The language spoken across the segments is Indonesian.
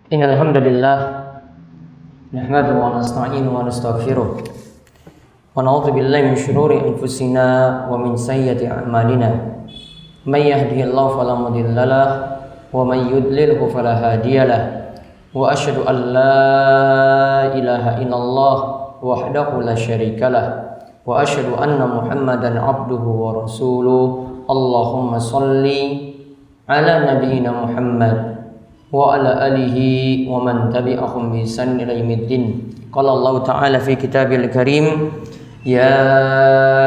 Innal hamdalillah nahmaduhu wa nasta'inuhu wa nastaghfiruh wa na'udzu billahi min shururi anfusina wa min sayyiati a'malina. May yahdihillahu fala mudilla lahu wa may yudlilhu fala hadiyalah. Wa asyhadu an la ilaha illallah wahdahu la syarikalah wa asyhadu anna Muhammadan abduhu wa rasuluh. Allahumma shalli ala nabiyyina Muhammad wa ala alihi wa man tabi'ahum bi ihsan ila yaumiddin. Qala Allah Ta'ala fi kitabil karim, ya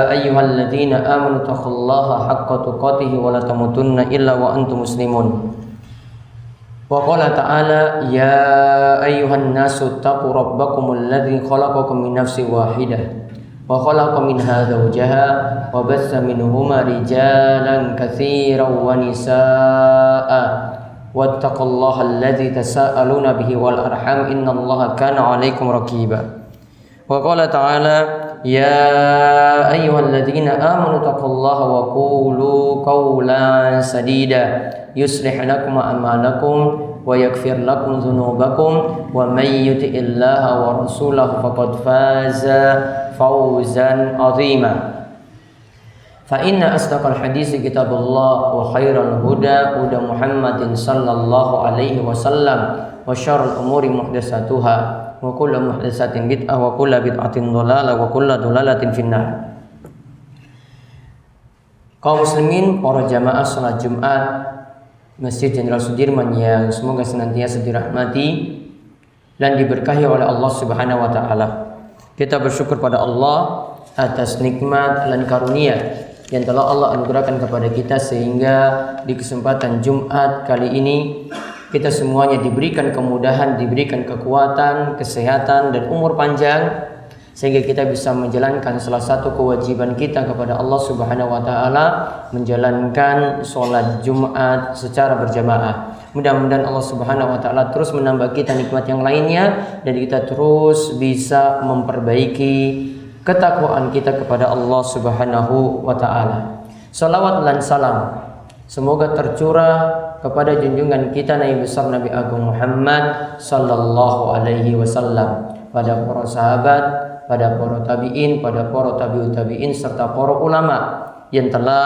ayyuhalladzina amanu taqullaha haqqa tuqatih wa la tamutunna illa wa antum muslimun. Wa qala ta'ala, ya ayyuhan nasu taqu rabbakumul ladzi khalaqakum min nafsin wahidah wa khalaqa minha zawjaha wa bassa minhuma rijalan katsiran wa nisaa'a wattaqullaha alladzi tasaaluna bihi wal arham innallaha kana 'alaikum raqiba. Wa qala ta'ala, ya ayyuhalladzina amanu taqullaha wa qulu qawlan sadida yuslih lakum a'malakum wa yaghfir lakum dzunubakum wa may yuti'illaha wa rasulahu faqad faza fawzan 'azima. Fa inna asdaqal hadisi kitabullah wa khairal huda huda Muhammadin sallallahu alaihi wasallam wa syarrul umuri muhdatsatuha wa kullu muhdatsatin bid'ah wa kullu bid'atin dhalalah wa kullu dhalalatin finnar. Kaum muslimin, para jamaah salat Jumat Masjid Jenderal Sudirman yang semoga senantiasa dirahmati dan diberkahi oleh Allah Subhanahu wa taala. Kita bersyukur pada Allah atas nikmat dan karunia yang telah Allah anugerahkan kepada kita, sehingga di kesempatan Jumat kali ini kita semuanya diberikan kemudahan, diberikan kekuatan, kesehatan dan umur panjang, sehingga kita bisa menjalankan salah satu kewajiban kita kepada Allah Subhanahu wa taala, menjalankan sholat Jumat secara berjamaah. Mudah-mudahan Allah Subhanahu wa taala terus menambah kita nikmat yang lainnya dan kita terus bisa memperbaiki ketakwaan kita kepada Allah Subhanahu wa taala. Salawat dan salam semoga tercurah kepada junjungan kita Nabi besar Nabi Agung Muhammad sallallahu alaihi wasallam, pada para sahabat, pada para tabi'in, pada para tabi'ut tabi'in serta para ulama yang telah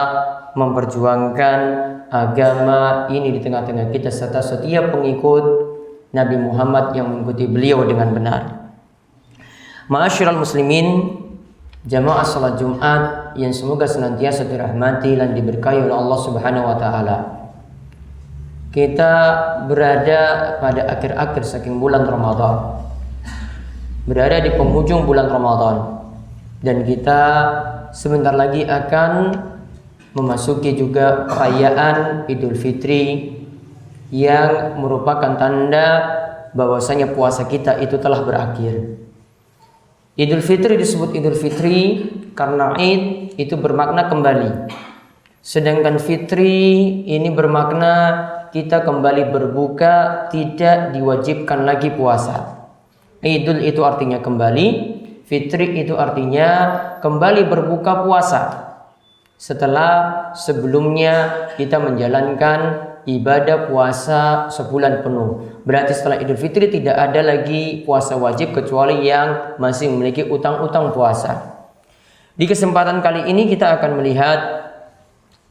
memperjuangkan agama ini di tengah-tengah kita, serta setiap pengikut Nabi Muhammad yang mengikuti beliau dengan benar. Ma'asyiral muslimin, jamaah salat Jumat yang semoga senantiasa dirahmati dan diberkahi oleh Allah Subhanahu wa taala. Kita berada pada akhir-akhir saking bulan Ramadan. Berada di penghujung bulan Ramadan dan kita sebentar lagi akan memasuki juga perayaan Idul Fitri yang merupakan tanda bahwasanya puasa kita itu telah berakhir. Idul Fitri disebut Idul Fitri karena Id itu bermakna kembali. Sedangkan Fitri ini bermakna kita kembali berbuka, tidak diwajibkan lagi puasa. Idul itu artinya kembali, Fitri itu artinya kembali berbuka puasa setelah sebelumnya kita menjalankan ibadah puasa sebulan penuh. Berarti setelah Idul Fitri tidak ada lagi puasa wajib kecuali yang masih memiliki utang-utang puasa. Di kesempatan kali ini kita akan melihat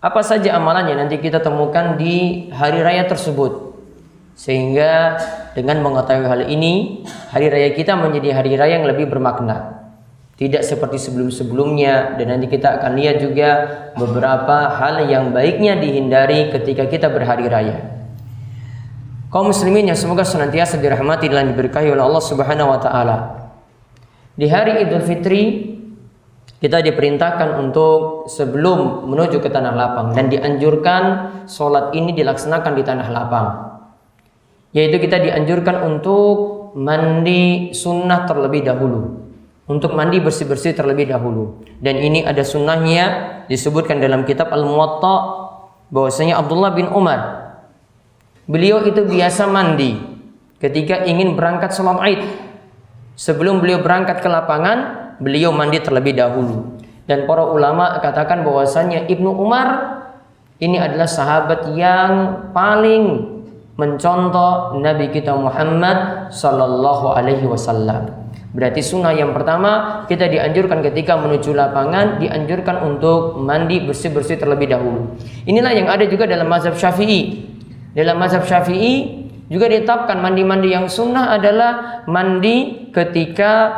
apa saja amalan yang nanti kita temukan di hari raya tersebut, sehingga dengan mengetahui hal ini, hari raya kita menjadi hari raya yang lebih bermakna, tidak seperti sebelum-sebelumnya. Dan nanti kita akan lihat juga beberapa hal yang baiknya dihindari ketika kita berhari raya. Kaum muslimin yang semoga senantiasa dirahmati dan diberkahi oleh Allah Subhanahu wa taala. Di hari Idul Fitri kita diperintahkan untuk sebelum menuju ke tanah lapang, dan dianjurkan sholat ini dilaksanakan di tanah lapang. Yaitu kita dianjurkan untuk mandi sunnah terlebih dahulu, untuk mandi bersih-bersih terlebih dahulu. Dan ini ada sunnahnya, disebutkan dalam kitab Al-Muwatta bahwasanya Abdullah bin Umar, beliau itu biasa mandi ketika ingin berangkat sholat Id. Sebelum beliau berangkat ke lapangan, beliau mandi terlebih dahulu. Dan para ulama katakan bahwasanya Ibnu Umar ini adalah sahabat yang paling mencontoh Nabi kita Muhammad sallallahu alaihi wasallam. Berarti sunnah yang pertama, kita dianjurkan ketika menuju lapangan, dianjurkan untuk mandi bersih-bersih terlebih dahulu. Inilah yang ada juga dalam mazhab Syafi'i. Dalam mazhab Syafi'i juga ditetapkan mandi-mandi yang sunnah adalah mandi ketika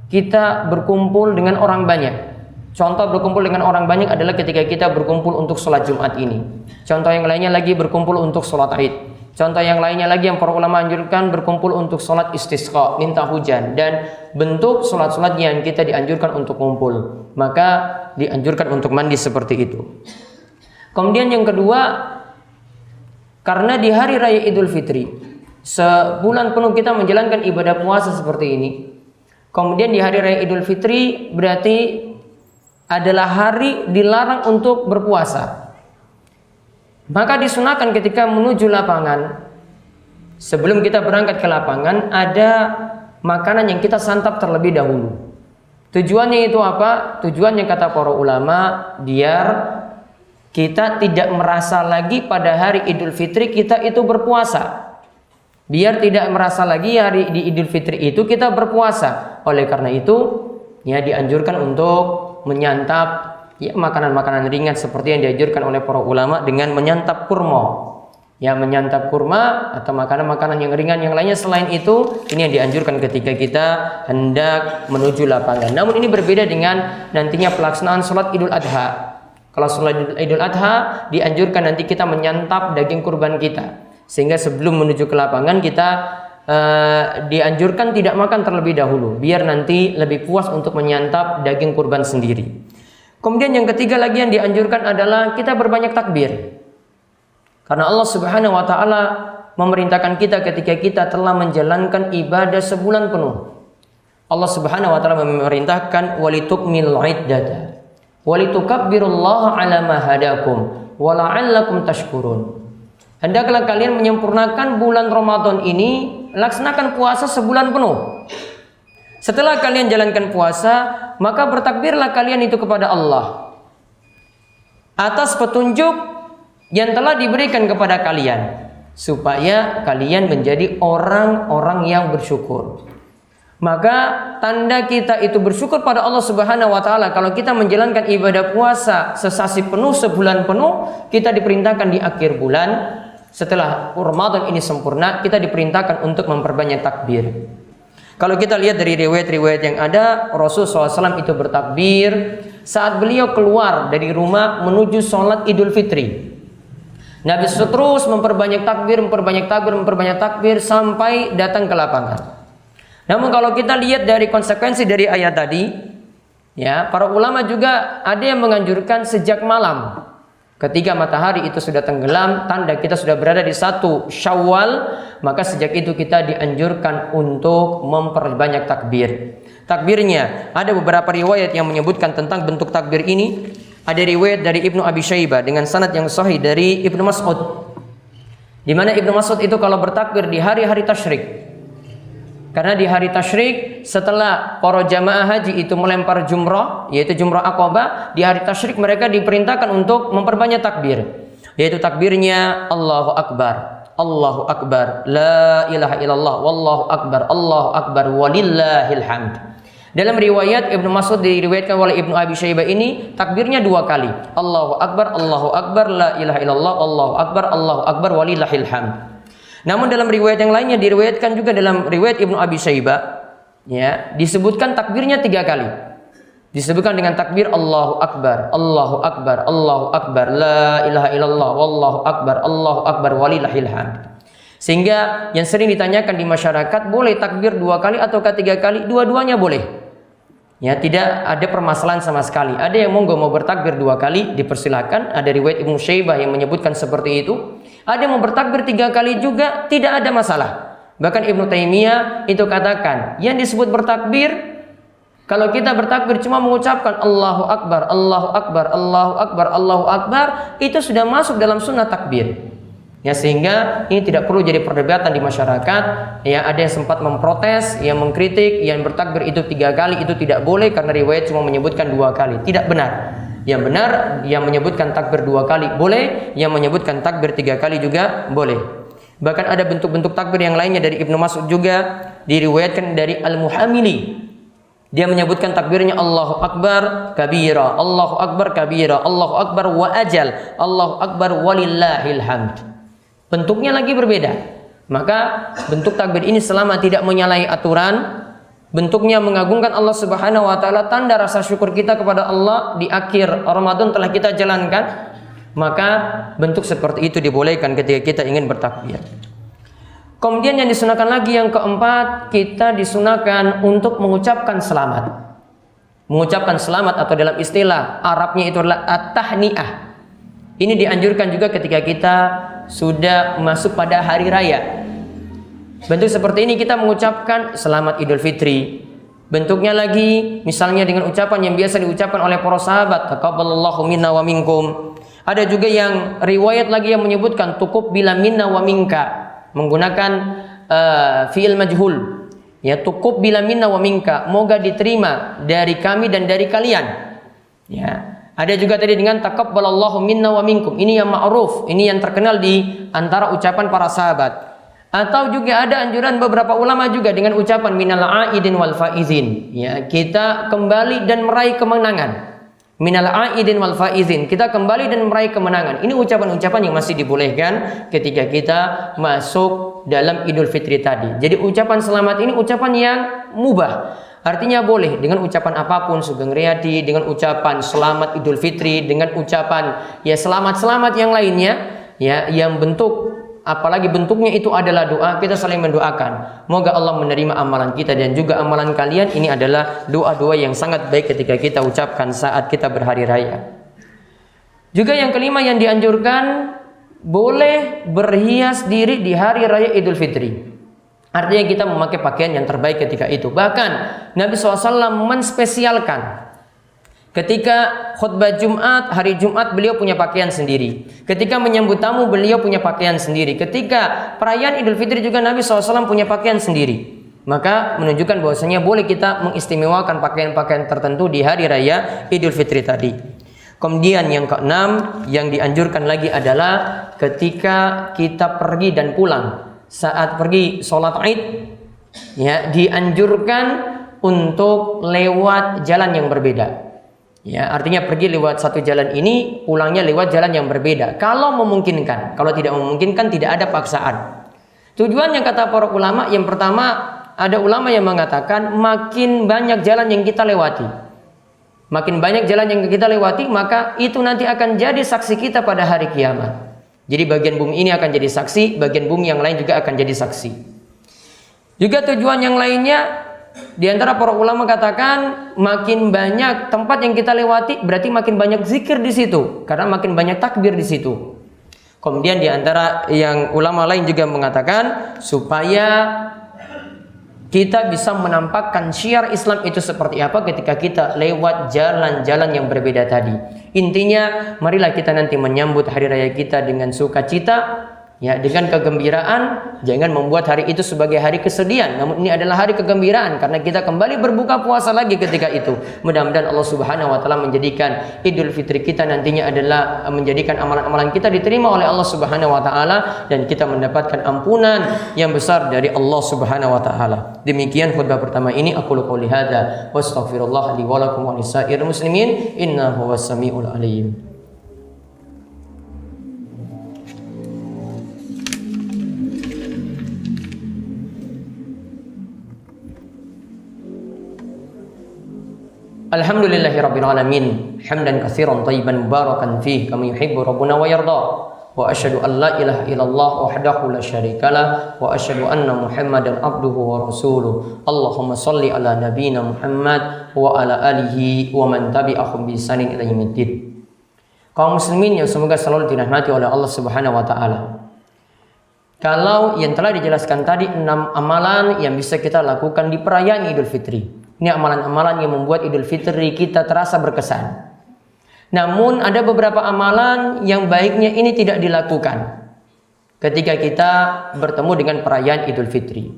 kita berkumpul dengan orang banyak. Contoh berkumpul dengan orang banyak adalah ketika kita berkumpul untuk sholat Jumat ini. Contoh yang lainnya lagi berkumpul untuk sholat Id. Contoh yang lainnya lagi yang para ulama anjurkan berkumpul untuk sholat istisqa, minta hujan, dan bentuk sholat-sholat yang kita dianjurkan untuk kumpul, maka dianjurkan untuk mandi seperti itu. Kemudian yang kedua, karena di hari raya Idul Fitri sebulan penuh kita menjalankan ibadah puasa seperti ini. Kemudian di hari raya Idul Fitri berarti adalah hari dilarang untuk berpuasa. Maka disunahkan ketika menuju lapangan, sebelum kita berangkat ke lapangan, ada makanan yang kita santap terlebih dahulu. Tujuannya itu apa? Tujuannya kata para ulama, biar kita tidak merasa lagi pada hari Idul Fitri kita itu berpuasa. Biar tidak merasa lagi hari di Idul Fitri itu kita berpuasa. Oleh karena itu, ya dianjurkan untuk menyantap ya makanan-makanan ringan seperti yang dianjurkan oleh para ulama dengan menyantap kurma. Ya, menyantap kurma atau makanan-makanan yang ringan yang lainnya selain itu, ini yang dianjurkan ketika kita hendak menuju lapangan. Namun ini berbeda dengan nantinya pelaksanaan sholat Idul Adha. Kalau sholat Idul Adha dianjurkan nanti kita menyantap daging kurban kita. Sehingga sebelum menuju ke lapangan kita dianjurkan tidak makan terlebih dahulu, biar nanti lebih puas untuk menyantap daging kurban sendiri. Kemudian yang ketiga lagi yang dianjurkan adalah kita berbanyak takbir. Karena Allah Subhanahu wa taala memerintahkan kita ketika kita telah menjalankan ibadah sebulan penuh. Allah Subhanahu wa taala memerintahkan walitukmilul iddata walitukabbirullaha ala ma hadakum wa la'allakum tashkurun. Hendaklah kalian menyempurnakan bulan Ramadan ini, laksanakan puasa sebulan penuh. Setelah kalian jalankan puasa, maka bertakbirlah kalian itu kepada Allah atas petunjuk yang telah diberikan kepada kalian, supaya kalian menjadi orang-orang yang bersyukur. Maka tanda kita itu bersyukur pada Allah Subhanahu wa taala kalau kita menjalankan ibadah puasa sesasi penuh, sebulan penuh, kita diperintahkan di akhir bulan setelah Ramadan ini sempurna, kita diperintahkan untuk memperbanyak takbir. Kalau kita lihat dari riwayat-riwayat yang ada, Rasulullah SAW itu bertakbir saat beliau keluar dari rumah menuju sholat Idul Fitri. Nabi terus memperbanyak takbir sampai datang ke lapangan. Namun kalau kita lihat dari konsekuensi dari ayat tadi, ya, para ulama juga ada yang menganjurkan sejak malam. Ketika matahari itu sudah tenggelam, tanda kita sudah berada di 1 Syawal, maka sejak itu kita dianjurkan untuk memperbanyak takbir. Takbirnya ada beberapa riwayat yang menyebutkan tentang bentuk takbir ini. Ada riwayat dari Ibnu Abi Syaibah dengan sanad yang sahih dari Ibnu Mas'ud, di mana Ibnu Mas'ud itu kalau bertakbir di hari-hari tasyrik. Karena di hari tasyrik setelah para jamaah haji itu melempar jumrah, yaitu jumrah Aqabah, di hari tasyrik mereka diperintahkan untuk memperbanyak takbir, yaitu takbirnya Allahu Akbar, Allahu Akbar, la ilaha illallah, wallahu akbar, Allahu akbar, walillahil hamd. Dalam riwayat Ibnu Mas'ud diriwayatkan oleh Ibnu Abi Syaibah ini takbirnya 2 kali, Allahu Akbar, la ilaha illallah, Allahu akbar, walillahil hamd. Namun dalam riwayat yang lainnya diriwayatkan juga dalam riwayat Ibnu Abi Syaibah, ya, disebutkan takbirnya 3 kali. Disebutkan dengan takbir Allahu Akbar, Allahu akbar, Allahu akbar, la ilaha illallah, wallahu akbar, walillahil hamd. Sehingga yang sering ditanyakan di masyarakat, boleh takbir 2 kali atau 3 kali? Dua-duanya boleh. Ya, tidak ada permasalahan sama sekali. Ada yang mau bertakbir 2 kali, dipersilahkan. Ada riwayat Ibnu Syaibah yang menyebutkan seperti itu. Ada yang mau bertakbir 3 kali juga, tidak ada masalah. Bahkan Ibnu Taimiyah itu katakan, yang disebut bertakbir, kalau kita bertakbir cuma mengucapkan Allahu Akbar, Allahu Akbar, Allahu Akbar, Allahu Akbar, itu sudah masuk dalam sunnah takbir. Ya, sehingga ini tidak perlu jadi perdebatan di masyarakat. Ya, ada yang sempat memprotes, yang mengkritik, yang bertakbir itu 3 kali itu tidak boleh karena riwayat cuma menyebutkan 2 kali. Tidak benar. Yang benar yang menyebutkan takbir 2 kali boleh, yang menyebutkan takbir 3 kali juga boleh. Bahkan ada bentuk-bentuk takbir yang lainnya dari Ibnu Mas'ud juga diriwayatkan dari Al-Muhamili. Dia menyebutkan takbirnya Allahu Akbar kabira, Allahu Akbar kabira, Allahu Akbar wa ajal, Allahu Akbar walillahil hamd. Bentuknya lagi berbeda. Maka bentuk takbir ini selama tidak menyalahi aturan, bentuknya mengagungkan Allah Subhanahu wa taala, tanda rasa syukur kita kepada Allah di akhir Ramadan telah kita jalankan, maka bentuk seperti itu dibolehkan ketika kita ingin bertakbir. Kemudian yang disunahkan lagi yang keempat, kita disunahkan untuk mengucapkan selamat. Mengucapkan selamat atau dalam istilah Arabnya itu adalah at-tahni'ah. Ini dianjurkan juga ketika kita sudah masuk pada hari raya. Bentuk seperti ini kita mengucapkan selamat Idul Fitri. Bentuknya lagi misalnya dengan ucapan yang biasa diucapkan oleh para sahabat, taqabbalallahu minna wa minkum. Ada juga yang riwayat lagi yang menyebutkan tukub bila minna wa minka, menggunakan fi'il majhul. Ya, tukub bila minna wa minka, moga diterima dari kami dan dari kalian. Ya. Ada juga tadi dengan taqabbalallahu minna wa minkum. Ini yang ma'ruf, ini yang terkenal di antara ucapan para sahabat. Atau juga ada anjuran beberapa ulama juga dengan ucapan minal aidin wal faizin. Ya, kita kembali dan meraih kemenangan. Minal aidin wal faizin, kita kembali dan meraih kemenangan. Ini ucapan-ucapan yang masih dibolehkan ketika kita masuk dalam Idul Fitri tadi. Jadi ucapan selamat ini ucapan yang mubah. Artinya boleh dengan ucapan apapun, Sugeng Riyadi, dengan ucapan selamat Idul Fitri, dengan ucapan ya selamat-selamat yang lainnya, ya yang bentuk apalagi bentuknya itu adalah doa, kita saling mendoakan. Moga Allah menerima amalan kita dan juga amalan kalian. Ini adalah doa-doa yang sangat baik ketika kita ucapkan saat kita berhari raya. Juga yang kelima yang dianjurkan, boleh berhias diri di hari raya Idul Fitri. Artinya kita memakai pakaian yang terbaik ketika itu. Bahkan Nabi SAW menspesialkan ketika khutbah Jumat, hari Jumat beliau punya pakaian sendiri. Ketika menyambut tamu beliau punya pakaian sendiri. Ketika perayaan Idul Fitri juga Nabi SAW punya pakaian sendiri. Maka menunjukkan bahwasanya boleh kita mengistimewakan pakaian-pakaian tertentu di hari raya Idul Fitri tadi. Kemudian yang keenam yang dianjurkan lagi adalah ketika kita pergi dan pulang. Saat pergi sholat Id, ya dianjurkan untuk lewat jalan yang berbeda. Ya, artinya pergi lewat satu jalan ini, pulangnya lewat jalan yang berbeda. Kalau memungkinkan, kalau tidak memungkinkan tidak ada paksaan. Tujuan yang kata para ulama, yang pertama ada ulama yang mengatakan makin banyak jalan yang kita lewati, makin banyak jalan yang kita lewati, maka itu nanti akan jadi saksi kita pada hari kiamat. Jadi bagian bumi ini akan jadi saksi, bagian bumi yang lain juga akan jadi saksi. Juga tujuan yang lainnya, di antara para ulama katakan makin banyak tempat yang kita lewati berarti makin banyak zikir di situ, karena makin banyak takbir di situ. Kemudian di antara yang ulama lain juga mengatakan supaya kita bisa menampakkan syiar Islam itu seperti apa ketika kita lewat jalan-jalan yang berbeda tadi. Intinya, marilah kita nanti menyambut hari raya kita dengan sukacita, ya, dengan kegembiraan. Jangan membuat hari itu sebagai hari kesedihan, namun ini adalah hari kegembiraan karena kita kembali berbuka puasa lagi ketika itu. Mudah-mudahan Allah Subhanahu wa taala menjadikan Idul Fitri kita nantinya adalah menjadikan amalan-amalan kita diterima oleh Allah Subhanahu wa taala dan kita mendapatkan ampunan yang besar dari Allah Subhanahu wa taala. Demikian khutbah pertama ini, aku qouli hadza wa astaghfirullah li wa lakum wa lisairil muslimin innahu was-sami'ul alim. Alhamdulillahirabbil alamin, hamdan katsiran thayyiban mubarakan fihi kama yuhibbu rabbuna wa yarda. Wa asyhadu an la ilaha illallah wahdahu la syarikalah wa asyhadu anna Muhammadan abduhu wa rasuluh. Allahumma shalli ala nabiyyina Muhammad wa ala alihi wa man tabi'ahum bi ihsanin ila yaumiddin. Kaum muslimin yang semoga selalu dirahmati oleh Allah Subhanahu wa taala. Kalau yang telah dijelaskan tadi 6 amalan yang bisa kita lakukan di perayaan Idul Fitri. Ini amalan-amalan yang membuat Idul Fitri kita terasa berkesan. Namun ada beberapa amalan yang baiknya ini tidak dilakukan ketika kita bertemu dengan perayaan Idul Fitri.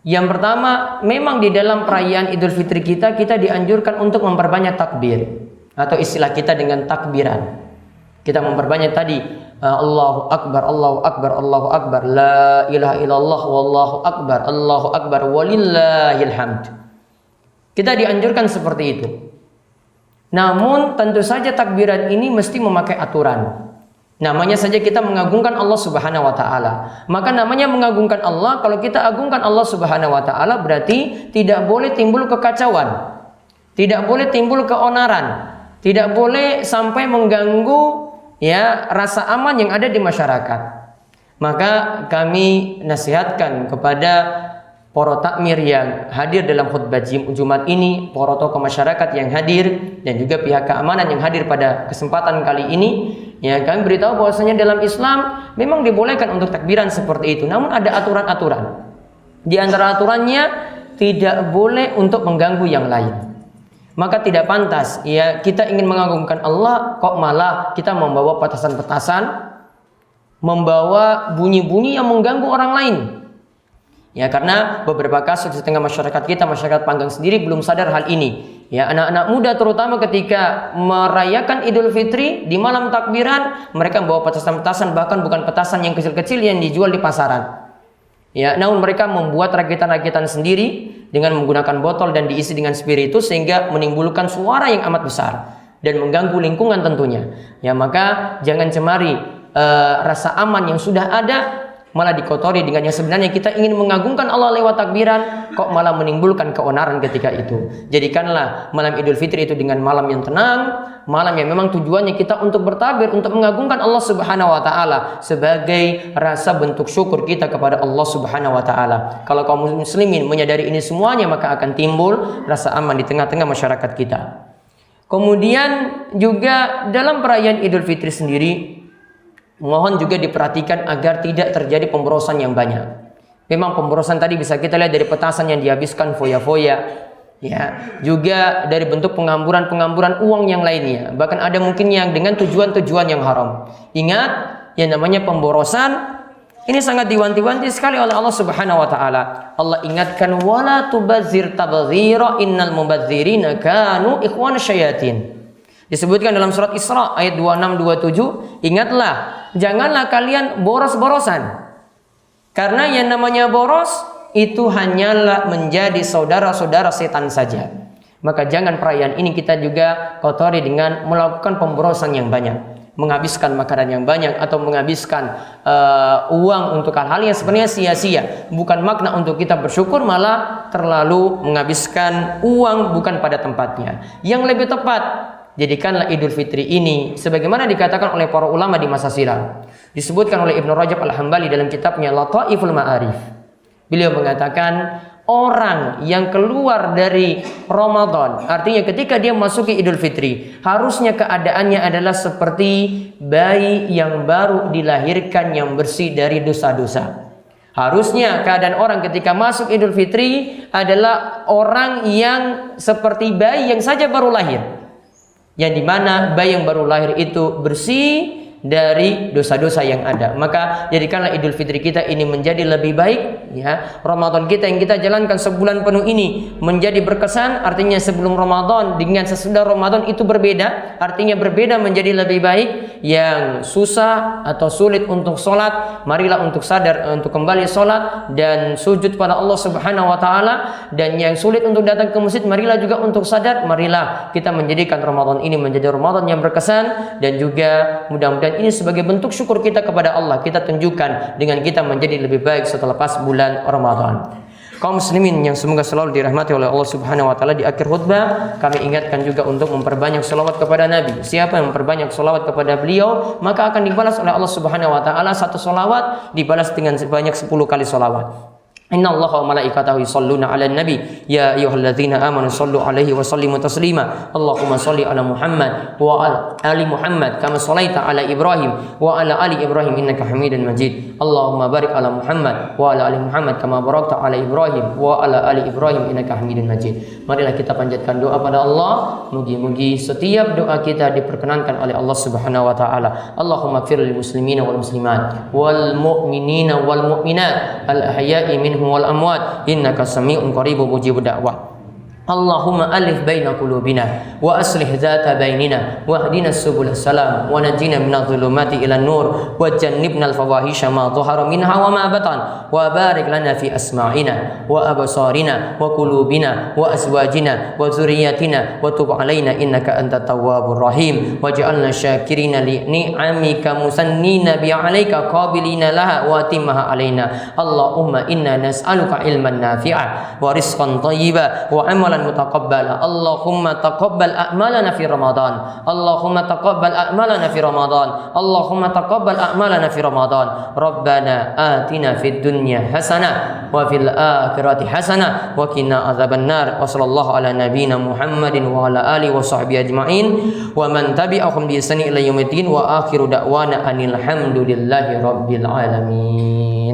Yang pertama, memang di dalam perayaan Idul Fitri kita dianjurkan untuk memperbanyak takbir atau istilah kita dengan takbiran. Kita memperbanyak tadi Allahu Akbar, Allahu Akbar, Allahu Akbar, la ilaha illallah, wallahu akbar, Allahu Akbar, walillahil hamd. Kita dianjurkan seperti itu. Namun tentu saja takbiran ini mesti memakai aturan. Namanya saja kita mengagungkan Allah Subhanahu wa taala. Maka namanya mengagungkan Allah, kalau kita agungkan Allah Subhanahu wa taala berarti tidak boleh timbul kekacauan. Tidak boleh timbul keonaran. Tidak boleh sampai mengganggu ya rasa aman yang ada di masyarakat. Maka kami nasihatkan kepada para takmir yang hadir dalam khutbah Jumat ini, para tokoh masyarakat yang hadir dan juga pihak keamanan yang hadir pada kesempatan kali ini, ya kami beritahu bahwasanya dalam Islam memang dibolehkan untuk takbiran seperti itu, namun ada aturan-aturan. Di antara aturannya tidak boleh untuk mengganggu yang lain. Maka tidak pantas ya kita ingin mengagungkan Allah kok malah kita membawa petasan-petasan, membawa bunyi-bunyi yang mengganggu orang lain. Ya, karena beberapa kasus di tengah masyarakat kita, masyarakat Panggang sendiri belum sadar hal ini. Ya, anak-anak muda terutama ketika merayakan Idul Fitri di malam takbiran, mereka membawa petasan-petasan, bahkan bukan petasan yang kecil-kecil yang dijual di pasaran. Ya, namun mereka membuat rakitan-rakitan sendiri dengan menggunakan botol dan diisi dengan spiritus sehingga menimbulkan suara yang amat besar dan mengganggu lingkungan tentunya. Ya, maka jangan cemari rasa aman yang sudah ada, malah dikotori dengan yang sebenarnya kita ingin mengagungkan Allah lewat takbiran, kok malah menimbulkan keonaran ketika itu. Jadikanlah malam Idul Fitri itu dengan malam yang tenang, malam yang memang tujuannya kita untuk bertakbir, untuk mengagungkan Allah Subhanahu wa taala sebagai rasa bentuk syukur kita kepada Allah Subhanahu wa taala. Kalau kaum muslimin menyadari ini semuanya, maka akan timbul rasa aman di tengah-tengah masyarakat kita. Kemudian juga dalam perayaan Idul Fitri sendiri, mohon juga diperhatikan agar tidak terjadi pemborosan yang banyak. Memang pemborosan tadi bisa kita lihat dari petasan yang dihabiskan foya-foya, ya, juga dari bentuk penghamburan uang yang lainnya. Bahkan ada mungkin yang dengan tujuan-tujuan yang haram. Ingat, yang namanya pemborosan ini sangat diwanti-wanti sekali oleh Allah Subhanahu wa taala. Allah ingatkan wala tubazzir tabdzira innal mubadzirina kanu ikhwan syayatin. Disebutkan dalam surat Isra ayat 26-27, ingatlah, janganlah kalian boros-borosan. Karena yang namanya boros itu hanyalah menjadi saudara-saudara setan saja. Maka jangan perayaan ini kita juga kotori dengan melakukan pemborosan yang banyak, menghabiskan makanan yang banyak atau menghabiskan uang untuk hal-hal yang sebenarnya sia-sia. Bukan makna untuk kita bersyukur, malah terlalu menghabiskan uang bukan pada tempatnya. Yang lebih tepat, jadikanlah Idul Fitri ini sebagaimana dikatakan oleh para ulama di masa silam. Disebutkan oleh Ibnu Rajab Al-Hambali dalam kitabnya Lataiful Ma'arif. Beliau mengatakan orang yang keluar dari Ramadan, artinya ketika dia masuki Idul Fitri, harusnya keadaannya adalah seperti bayi yang baru dilahirkan yang bersih dari dosa-dosa. Harusnya keadaan orang ketika masuk Idul Fitri adalah orang yang seperti bayi yang saja baru lahir, yang dimana bayi yang baru lahir itu bersih dari dosa-dosa yang ada. Maka jadikanlah Idul Fitri kita ini menjadi lebih baik, ya. Ramadan kita yang kita jalankan sebulan penuh ini menjadi berkesan, artinya sebelum Ramadan dengan sesudah Ramadan itu berbeda, artinya berbeda menjadi lebih baik. Yang susah atau sulit untuk sholat, marilah untuk sadar untuk kembali sholat dan sujud pada Allah Subhanahu wa taala. Dan yang sulit untuk datang ke masjid, marilah juga untuk sadar, marilah kita menjadikan Ramadan ini menjadi Ramadan yang berkesan. Dan juga mudah-mudahan ini sebagai bentuk syukur kita kepada Allah, kita tunjukkan dengan kita menjadi lebih baik setelah pas bulan Ramadan. Kaum muslimin yang semoga selalu dirahmati oleh Allah Subhanahu wa taala, di akhir khutbah kami ingatkan juga untuk memperbanyak selawat kepada Nabi. Siapa yang memperbanyak selawat kepada beliau, maka akan dibalas oleh Allah Subhanahu wa taala satu selawat dibalas dengan sebanyak 10 kali selawat. Inna Allah wa malaikatahu yusalluna ala nabi ya ayyuhalladzina amanu sallu alaihi wa sallimu taslima. Allahumma salli ala Muhammad wa ala ali Muhammad kama sallaita ala Ibrahim wa ala ali Ibrahim innaka Hamidun Majid. Allahumma barik ala Muhammad wa ala ali Muhammad kama barakta ala Ibrahim wa ala ali Ibrahim innaka Hamidun Majid. Marilah kita panjatkan doa pada Allah, mugi-mugi setiap doa kita diperkenankan oleh Allah Subhanahu wa taala. Allahumma ighfir lil muslimina wal muslimat wal mu'minina wal mu'minat al ahya'i min wal amwat innaka sami'un qaribun mujibud da'wah. Allahumma alif baina qulubina wa aslih dhata bainina wahdina subul salam wa najina minadh dhulumati ilan nur wa jannibna al-fawahisha ma dhahara minha wa ma batan wa barik lana fi asma'ina wa absarina wa qulubina wa azwajina wa dhurriyyatina wa tub alaina innaka antat tawwabur rahim waj'alna syakirina li ni'amika musannina bi 'alaika qabilina laha wa timmaha alaina. Allahumma inna nas'aluka ilman nafi'a wa rizqan thayyiba wa amalan mutaqabbala. Allahumma taqabbal a'malana fi Ramadan. Allahumma taqabbal a'malana fi Ramadan. Allahumma taqabbal a'malana fi Ramadan. Rabbana atina fid dunya hasanah wa fil akhirati hasanah wa qina adzaban nar. Wa sallallahu ala nabiyyina Muhammadin wa ala alihi wa sahbihi ajma'in wa man tabi'ahum bi ihsan ila yaumiddin wa akhiru da'wana anil hamdulillahi rabbil alamin.